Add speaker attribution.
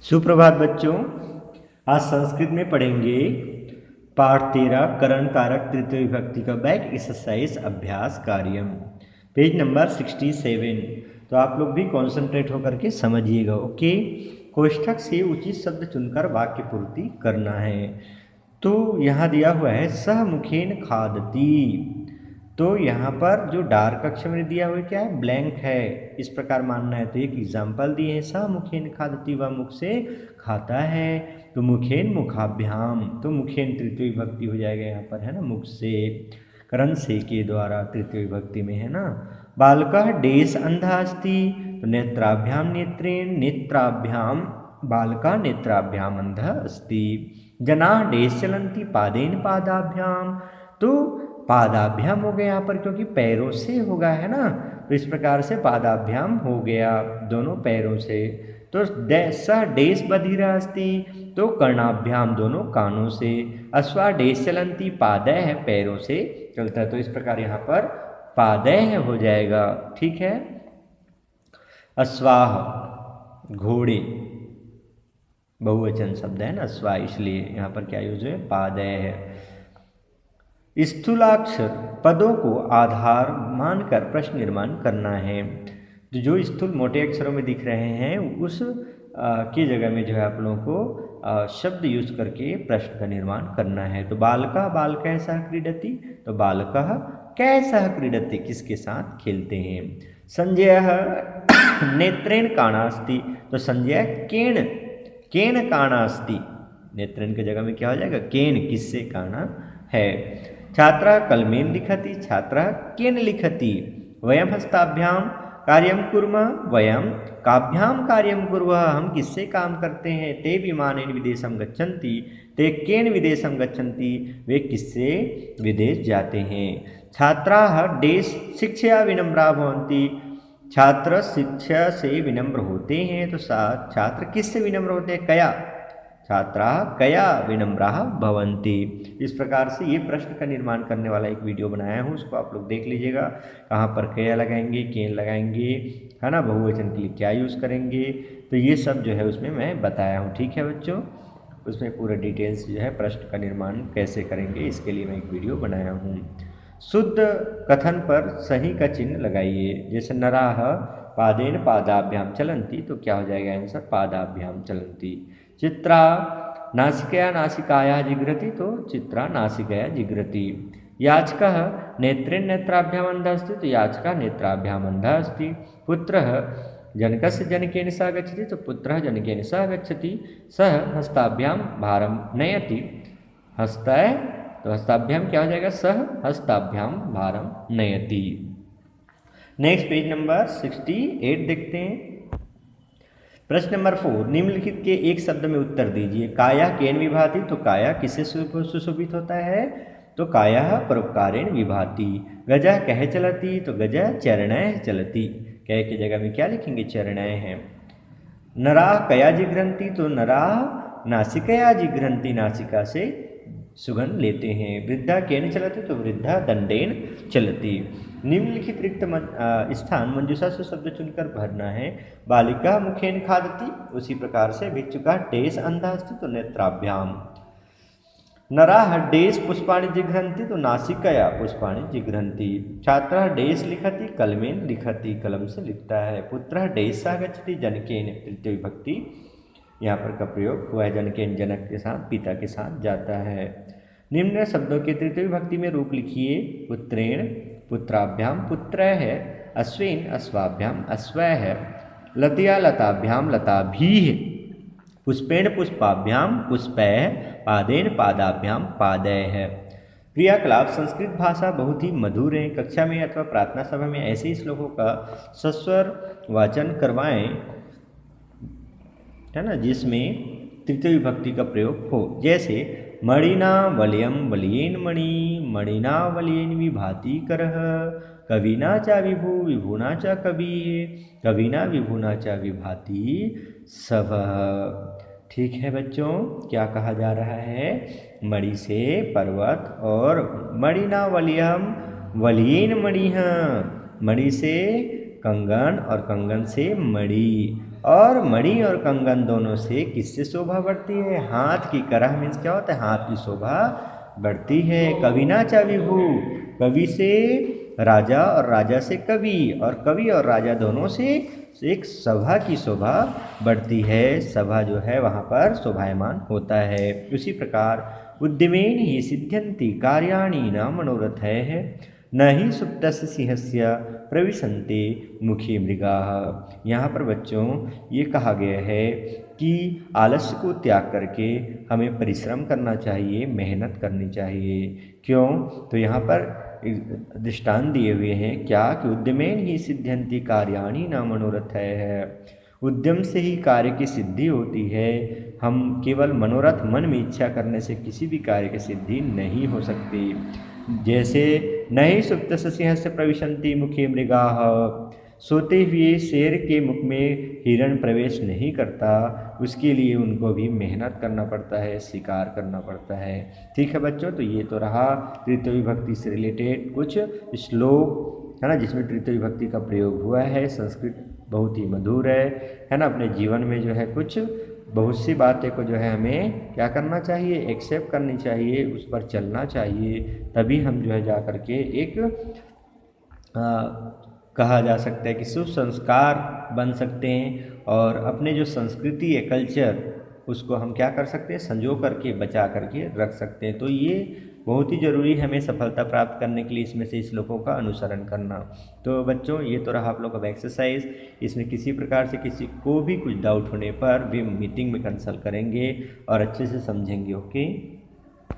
Speaker 1: सुप्रभात बच्चों। आज संस्कृत में पढ़ेंगे पाठ 13 करण कारक तृतीय विभक्ति का बैक एक्सरसाइज अभ्यास कार्यम, पेज नंबर 67। तो आप लोग भी कॉन्सेंट्रेट होकर के समझिएगा। ओके, कोष्ठक से उचित शब्द चुनकर वाक्य पूर्ति करना है। तो यहाँ दिया हुआ है सह मुखेन खादती। तो यहाँ पर जो डार्क अक्षर में दिया हुआ क्या है, ब्लैंक है, इस प्रकार मानना है। तो एक एग्जाम्पल दिए हैं, स मुखेन खादती, वह मुख से खाता है। तो मुखेन मुखाभ्याम, तो मुखेन तृतीय विभक्ति हो जाएगा यहाँ पर, है ना, मुख से, करण से के द्वारा तृतीय विभक्ति में, है ना। बालकः डेश अंधा अस्ति, तो नेत्राभ्याम नेत्रेण, नेत्राभ्याम बालका नेत्राभ्याम अंधा अस्ति। जनाः डेश चलन्ति पादेन पादाभ्याम, तो पादाभ्याम हो गया यहाँ पर क्योंकि पैरों से होगा, है ना। तो इस प्रकार से पादाभ्याम हो गया दोनों पैरों से। तो सह डेश बधिरा अस्ति, तो कर्णाभ्याम दोनों कानों से। अश्वा डेश चलन्ति, पादय है पैरों से चलता है, तो इस प्रकार यहाँ पर पादय हो जाएगा। ठीक है। अश्वाह घोड़े, बहुवचन शब्द है ना अश्वा, इसलिए यहाँ पर क्या यूज है, पादय है। स्थूलाक्षर पदों को आधार मानकर प्रश्न निर्माण करना है। तो जो स्थूल मोटे अक्षरों में दिख रहे हैं उस की जगह में जो है आप लोगों को शब्द यूज करके प्रश्न का निर्माण करना है। तो बालका बालकः सह क्रीडति, तो बालकः कैसह क्रीडति, किसके साथ खेलते हैं। संजय नेत्रेण काणास्ति, तो संजय केन केन काणास्ति, नेत्रेण की जगह में क्या हो जाएगा, केन, किससे काणा है। छात्रा कलमेन लिखति, छात्रा केन लिखति। वयम हस्ताभ्याम कार्यम कुर्मः, वयम काभ्याम कार्यम कुर्मः, हम किससे काम करते हैं। ते विमानेन विदेशम गच्छन्ति, ते केन विदेशम गच्छन्ति, वे किससे विदेश जाते हैं। छात्राः डेश शिक्षया विनम्रा भवन्ति, छात्र शिक्षा से विनम्र होते हैं। तो छात्र किससे विनम्र होते हैं, कया, छात्रा कया विनम्रा भवन्ति। इस प्रकार से ये प्रश्न का निर्माण करने वाला एक वीडियो बनाया हूँ, उसको आप लोग देख लीजिएगा। कहाँ पर कया लगाएंगे, केन लगाएंगे, है ना, बहुवचन के लिए क्या यूज़ करेंगे, तो ये सब जो है उसमें मैं बताया हूँ। ठीक है बच्चों, उसमें पूरा डिटेल्स जो है प्रश्न का निर्माण कैसे करेंगे इसके लिए मैं एक वीडियो बनाया हूँ। शुद्ध कथन पर सही का चिन्ह लगाइए। जैसे नराह पादेन पादाभ्याम चलन्ति, तो क्या हो जाएगा आंसर, पादाभ्याम चलन्ति। चित्रा नासिकया नासिकाया जिघ्रति, तो चित्रा नासिकया जिघ्रति। याचकः नेत्रेण नेत्राभ्याम अंधः अस्ति, तो याचकः नेत्राभ्याम अंधः अस्ति। पुत्रः जनकस्य जनकेन सह गच्छति, तो पुत्रः जनकेन सह गच्छति। सः हस्ताभ्याम भारम नयति, हस्तय, तो हस्ताभ्याम क्या हो जाएगा, सह हस्ताभ्याम भारम नयति। नेक्स्ट पेज नंबर 68 देखते हैं। प्रश्न नंबर 4, निम्नलिखित के एक शब्द में उत्तर दीजिए। काया केन विभाति, तो काया किससे सुशोभित होता है, तो काया परोपकारेण विभाति। गजः कह चलति, तो गजः चरणैः चलति, कह की जगह में क्या लिखेंगे, चरणैः है। नराः कया जिघ्रन्ति, तो नराः नासिकया जिघ्रन्ति, नासिका से सुगंध लेते हैं। वृद्धा केन चलति, तो वृद्धा दंडेन चलति। निम्नलिखित रिक्त स्थान मंजूषा से शब्द चुनकर भरना है। बालिका मुखेन खादति, उसी प्रकार से भिक्षुका डेश अंधा अस्ति, तो नेत्राभ्याम। नराः डेश पुष्पाणि जिघ्रन्ति, तो नासिकया पुष्पाणि जिघ्रन्ति। छात्रः डेश लिखति, कलमेन लिखति, कलम से लिखता है। पुत्रः डेश सह गच्छति, जनकेन तृतीय विभक्ति यहाँ पर का प्रयोग हुआ है, जनकेन जनक के साथ, पिता के साथ जाता है। निम्न शब्दों के तृतीय विभक्ति में रूप लिखिए। पुत्रेण पुत्राभ्याम पुत्र है, अश्वेन अश्वाभ्याम अश्व है। लतया लताभ्याम लताभीः, पुष्पेण पुष्पाभ्याम पुष्पैः, पादेन पादाभ्याम पादय है। क्रियाकलाप संस्कृत भाषा बहुत ही मधुर है। कक्षा में अथवा प्रार्थना सभा में ऐसे श्लोकों का सस्वर वाचन करवाएं, है ना, जिसमें तृतीय विभक्ति का प्रयोग हो। जैसे मणिना वलयम वलयेन मणि, मणिना वलयेन विभाति करः, कविना च विभु विभुना च कवि, कविना विभुना च विभाति सवः। ठीक है बच्चों, क्या कहा जा रहा है, मणि से पर्वत, और मणिना वलयम वलयेन मणिः, मणि से कंगन और कंगन से मणि, और मणि और कंगन दोनों से किससे शोभा बढ़ती है? हाथ की करह मीन्स क्या होता है? हाथ की शोभा बढ़ती है। कविना च विभु, कवि से राजा और राजा से कवि, और कवि और राजा दोनों से एक सभा की शोभा बढ़ती है। सभा जो है वहाँ पर शोभायमान होता है। उसी प्रकार उद्यमेन ही सिद्ध्यन्ति कार्याणि न मनोरथैः, न ही सुप्तस्य सिंहस्य प्रविशन्ति मुखे मृगाः। यहाँ पर बच्चों ये कहा गया है कि आलस्य को त्याग करके हमें परिश्रम करना चाहिए, मेहनत करनी चाहिए। क्यों? तो यहाँ पर दृष्टांत दिए हुए हैं क्या कि उद्यमेन ही सिद्ध्यन्ति कार्याणि न मनोरथैः, उद्यम से ही कार्य की सिद्धि होती है। हम केवल मनोरथ मन में इच्छा करने से किसी भी कार्य की सिद्धि नहीं हो सकती। जैसे नहीं सुप्त सिंह से प्रविशन्ति मुखे मृगाः, सोते हुए शेर के मुख में हिरण प्रवेश नहीं करता, उसके लिए उनको भी मेहनत करना पड़ता है, शिकार करना पड़ता है। ठीक है बच्चों, तो ये तो रहा तृतीय विभक्ति से रिलेटेड कुछ श्लोक, है ना, जिसमें तृतीय विभक्ति का प्रयोग हुआ है। संस्कृत बहुत ही मधुर है ना। अपने जीवन में जो है कुछ बहुत सी बातें को जो है हमें क्या करना चाहिए? एक्सेप्ट करनी चाहिए, उस पर चलना चाहिए, तभी हम जो है जा कर के एक कहा जा सकता है कि सुसंस्कार बन सकते हैं, और अपने जो संस्कृति है, कल्चर, उसको हम क्या कर सकते हैं? संजो करके बचा करके रख सकते हैं। तो ये बहुत ही ज़रूरी है हमें सफलता प्राप्त करने के लिए इसमें से श्लोकों का अनुसरण करना। तो बच्चों ये तो रहा आप लोग का एक्सरसाइज। इसमें किसी प्रकार से किसी को भी कुछ डाउट होने पर भी मीटिंग में कंसल्ट करेंगे और अच्छे से समझेंगे। ओके।